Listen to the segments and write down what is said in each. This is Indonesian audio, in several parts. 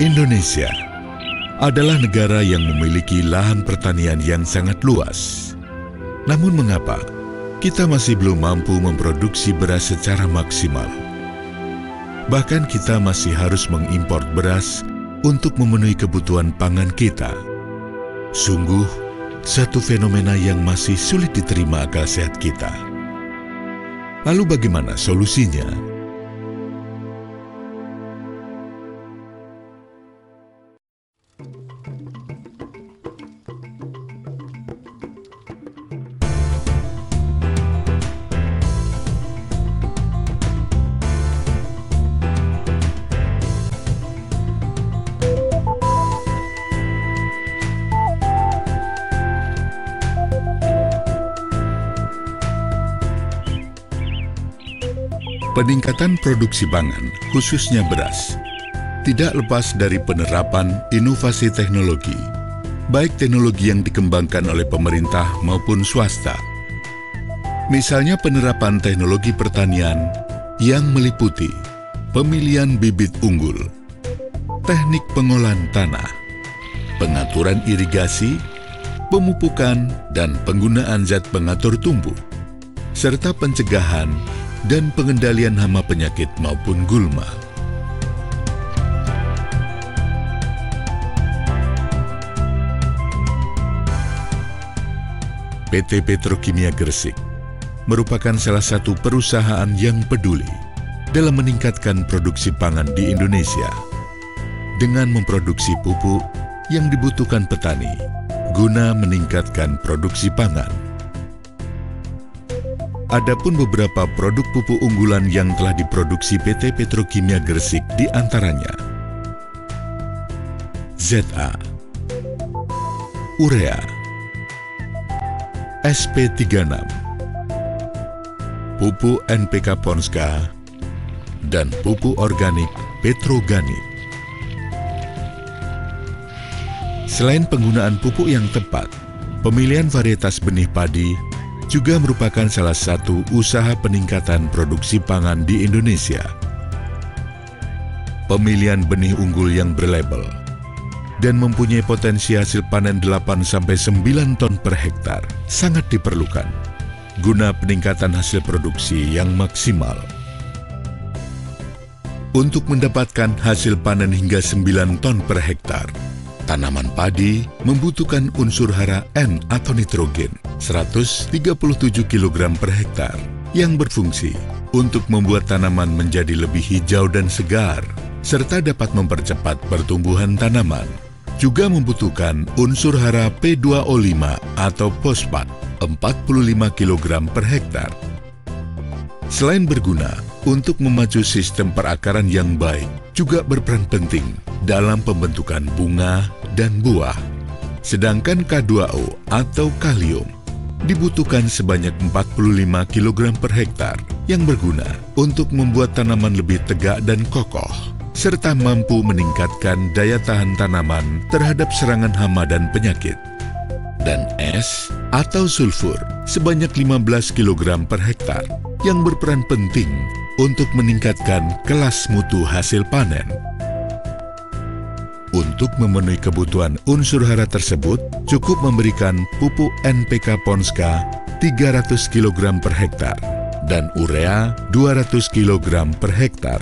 Indonesia adalah negara yang memiliki lahan pertanian yang sangat luas. Namun mengapa kita masih belum mampu memproduksi beras secara maksimal? Bahkan kita masih harus mengimpor beras untuk memenuhi kebutuhan pangan kita. Sungguh, satu fenomena yang masih sulit diterima akal sehat kita. Lalu bagaimana solusinya? Peningkatan produksi pangan, khususnya beras, tidak lepas dari penerapan inovasi teknologi, baik teknologi yang dikembangkan oleh pemerintah maupun swasta. Misalnya penerapan teknologi pertanian yang meliputi pemilihan bibit unggul, teknik pengolahan tanah, pengaturan irigasi, pemupukan dan penggunaan zat pengatur tumbuh, serta pencegahan dan pengendalian hama penyakit maupun gulma. PT Petrokimia Gresik merupakan salah satu perusahaan yang peduli dalam meningkatkan produksi pangan di Indonesia dengan memproduksi pupuk yang dibutuhkan petani guna meningkatkan produksi pangan. Adapun beberapa produk pupuk unggulan yang telah diproduksi PT Petrokimia Gresik di antaranya ZA, Urea, SP36, pupuk NPK Ponska, dan pupuk organik Petroganit. Selain penggunaan pupuk yang tepat, pemilihan varietas benih padi juga merupakan salah satu usaha peningkatan produksi pangan di Indonesia. Pemilihan benih unggul yang berlabel dan mempunyai potensi hasil panen 8-9 ton per hektar sangat diperlukan guna peningkatan hasil produksi yang maksimal. Untuk mendapatkan hasil panen hingga 9 ton per hektar, tanaman padi membutuhkan unsur hara N atau nitrogen 137 kg per hektar yang berfungsi untuk membuat tanaman menjadi lebih hijau dan segar, serta dapat mempercepat pertumbuhan tanaman. Juga membutuhkan unsur hara P2O5 atau fosfat 45 kg per hektar. Selain berguna untuk memacu sistem perakaran yang baik, juga berperan penting dalam pembentukan bunga dan buah. Sedangkan K2O atau kalium dibutuhkan sebanyak 45 kg per hektar yang berguna untuk membuat tanaman lebih tegak dan kokoh, serta mampu meningkatkan daya tahan tanaman terhadap serangan hama dan penyakit. Dan S atau sulfur sebanyak 15 kg per hektar yang berperan penting untuk meningkatkan kelas mutu hasil panen. Untuk memenuhi kebutuhan unsur hara tersebut, cukup memberikan pupuk NPK Ponska 300 kg per hektar dan urea 200 kg per hektar.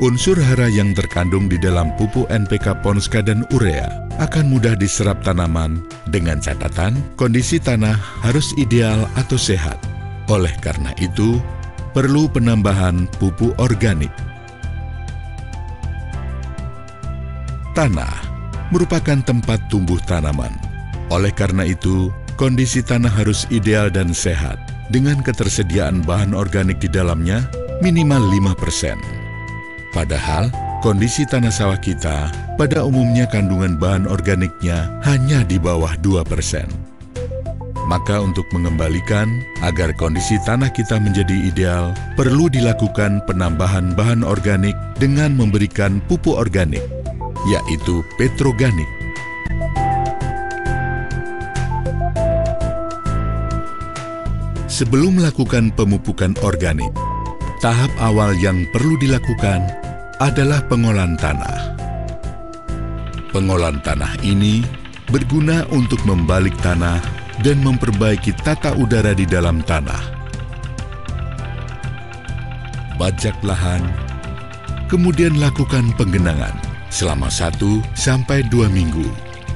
Unsur hara yang terkandung di dalam pupuk NPK Ponska dan urea akan mudah diserap tanaman dengan catatan kondisi tanah harus ideal atau sehat. Oleh karena itu, perlu penambahan pupuk organik. Tanah merupakan tempat tumbuh tanaman. Oleh karena itu, kondisi tanah harus ideal dan sehat dengan ketersediaan bahan organik di dalamnya minimal 5%. Padahal, kondisi tanah sawah kita pada umumnya kandungan bahan organiknya hanya di bawah 2%. Maka untuk mengembalikan agar kondisi tanah kita menjadi ideal, perlu dilakukan penambahan bahan organik dengan memberikan pupuk organik, yaitu Petroganit. Sebelum melakukan pemupukan organik, Tahap awal yang perlu dilakukan adalah pengolahan tanah. Pengolahan tanah ini berguna untuk membalik tanah dan memperbaiki tata udara di dalam tanah. Bajak lahan, kemudian lakukan penggenangan selama 1 sampai 2 minggu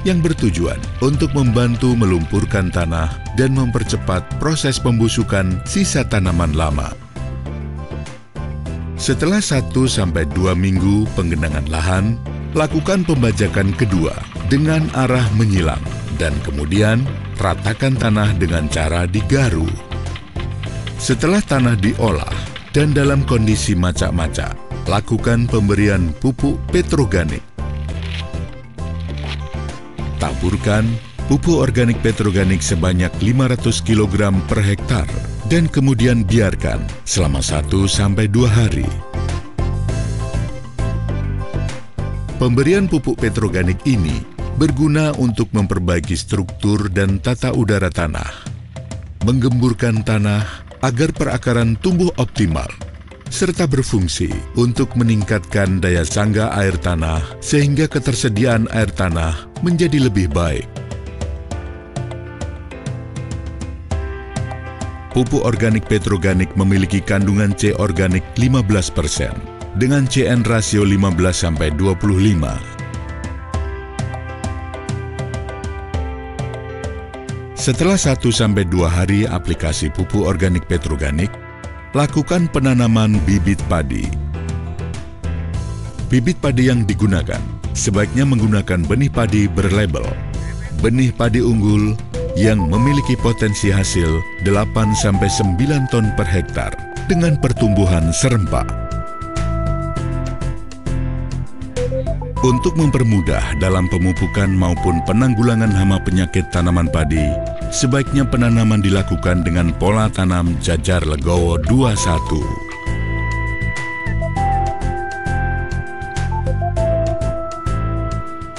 yang bertujuan untuk membantu melumpurkan tanah dan mempercepat proses pembusukan sisa tanaman lama. Setelah 1 sampai 2 minggu penggenangan lahan, lakukan pembajakan kedua dengan arah menyilang dan kemudian ratakan tanah dengan cara digaru. Setelah tanah diolah dan dalam kondisi macak-macak, lakukan pemberian pupuk petroganik. Taburkan pupuk organik petroganik sebanyak 500 kg per hektar dan kemudian biarkan selama 1 sampai 2 hari. Pemberian pupuk petroganik ini berguna untuk memperbaiki struktur dan tata udara tanah, menggemburkan tanah agar perakaran tumbuh optimal, serta berfungsi untuk meningkatkan daya sangga air tanah sehingga ketersediaan air tanah menjadi lebih baik. Pupuk organik petroganik memiliki kandungan C organik 15% dengan CN rasio 15-25. Setelah 1-2 hari aplikasi pupuk organik petroganik, lakukan penanaman bibit padi. Bibit padi yang digunakan sebaiknya menggunakan benih padi berlabel, benih padi unggul yang memiliki potensi hasil 8-9 ton per hektar dengan pertumbuhan serempak. Untuk mempermudah dalam pemupukan maupun penanggulangan hama penyakit tanaman padi, sebaiknya penanaman dilakukan dengan pola tanam jajar legowo 21.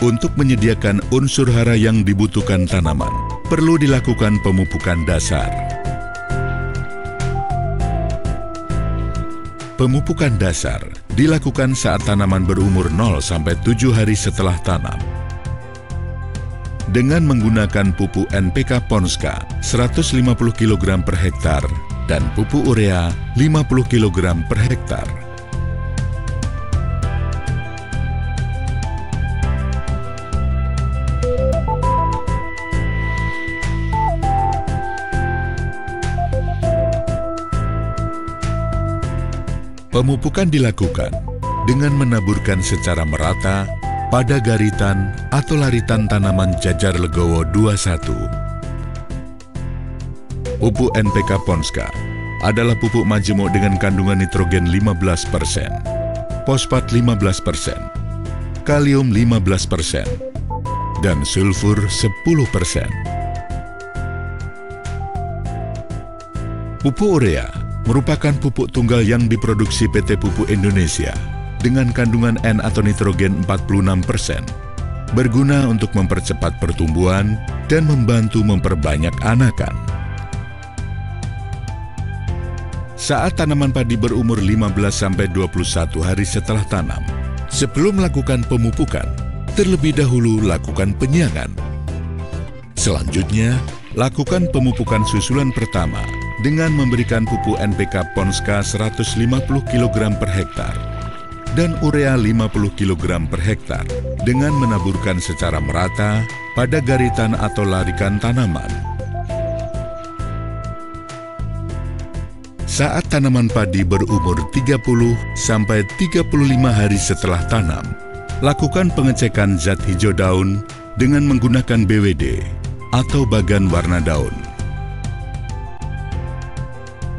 Untuk menyediakan unsur hara yang dibutuhkan tanaman, perlu dilakukan pemupukan dasar. Pemupukan dasar dilakukan saat tanaman berumur 0-7 hari setelah tanam. Dengan menggunakan pupuk NPK Ponska 150 kg per hektar dan pupuk urea 50 kg per hektar. Pemupukan dilakukan dengan menaburkan secara merata pada garitan atau laritan tanaman jajar legowo 21. Pupuk NPK Ponska adalah pupuk majemuk dengan kandungan nitrogen 15%, fosfat 15%, kalium 15%, dan sulfur 10%. Pupuk urea merupakan pupuk tunggal yang diproduksi PT Pupuk Indonesia dengan kandungan N atau nitrogen 46%, berguna untuk mempercepat pertumbuhan dan membantu memperbanyak anakan. Saat tanaman padi berumur 15-21 hari setelah tanam, sebelum melakukan pemupukan, terlebih dahulu lakukan penyiangan. Selanjutnya, lakukan pemupukan susulan pertama dengan memberikan pupuk NPK Ponska 150 kg per hektar dan urea 50 kg per hektar dengan menaburkan secara merata pada garitan atau larikan tanaman. Saat tanaman padi berumur 30-35 hari setelah tanam, lakukan pengecekan zat hijau daun dengan menggunakan BWD atau bagan warna daun.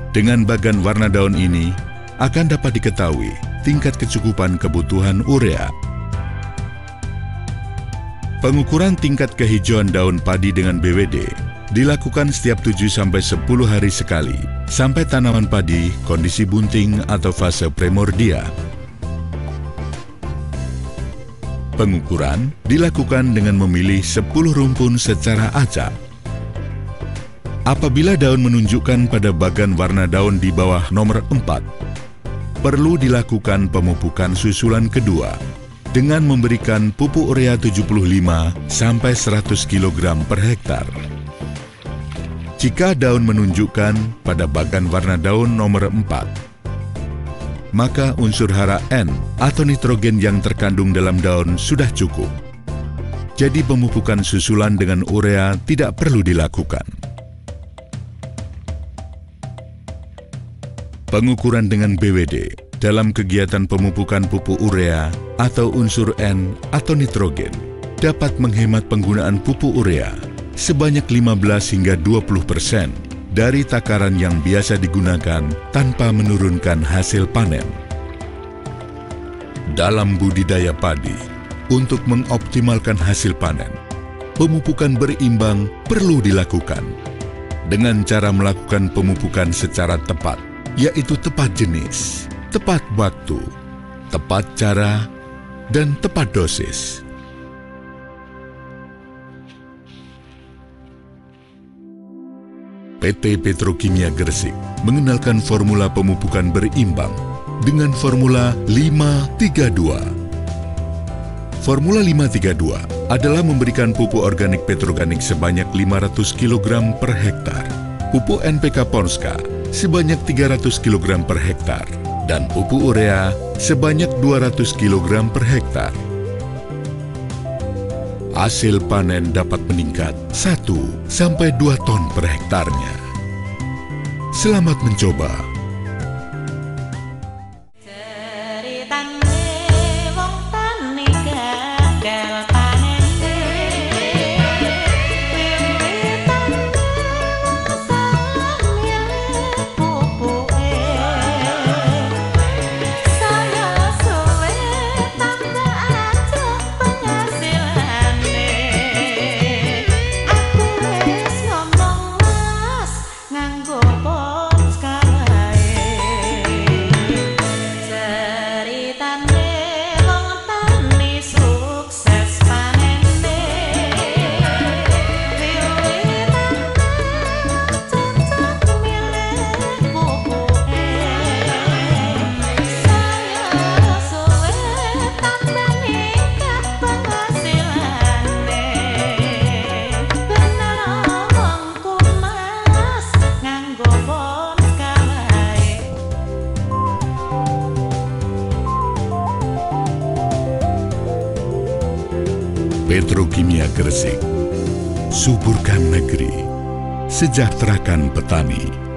Dengan bagan warna daun ini, akan dapat diketahui tingkat kecukupan kebutuhan urea. Pengukuran tingkat kehijauan daun padi dengan BWD dilakukan setiap 7-10 hari sekali, sampai tanaman padi kondisi bunting atau fase primordia. Pengukuran dilakukan dengan memilih 10 rumpun secara acak. Apabila daun menunjukkan pada bagan warna daun di bawah nomor 4, perlu dilakukan pemupukan susulan kedua dengan memberikan pupuk urea 75 sampai 100 kg per hektar. Jika daun menunjukkan pada bagan warna daun nomor 4, maka unsur hara N atau nitrogen yang terkandung dalam daun sudah cukup. Jadi pemupukan susulan dengan urea tidak perlu dilakukan. Pengukuran dengan BWD dalam kegiatan pemupukan pupuk urea atau unsur N atau nitrogen dapat menghemat penggunaan pupuk urea sebanyak 15 hingga 20% dari takaran yang biasa digunakan tanpa menurunkan hasil panen. Dalam budidaya padi, untuk mengoptimalkan hasil panen, pemupukan berimbang perlu dilakukan dengan cara melakukan pemupukan secara tepat, yaitu tepat jenis, tepat waktu, tepat cara, dan tepat dosis. PT Petrokimia Gresik mengenalkan formula pemupukan berimbang dengan formula 532. Formula 532 adalah memberikan pupuk organik petroganik sebanyak 500 kg per hektar, pupuk NPK Ponska sebanyak 300 kg per hektar, dan pupuk urea sebanyak 200 kg per hektar. Hasil panen dapat meningkat 1-2 ton per hektarnya. Selamat mencoba. Petrokimia Gresik, suburkan negeri, sejahterakan petani.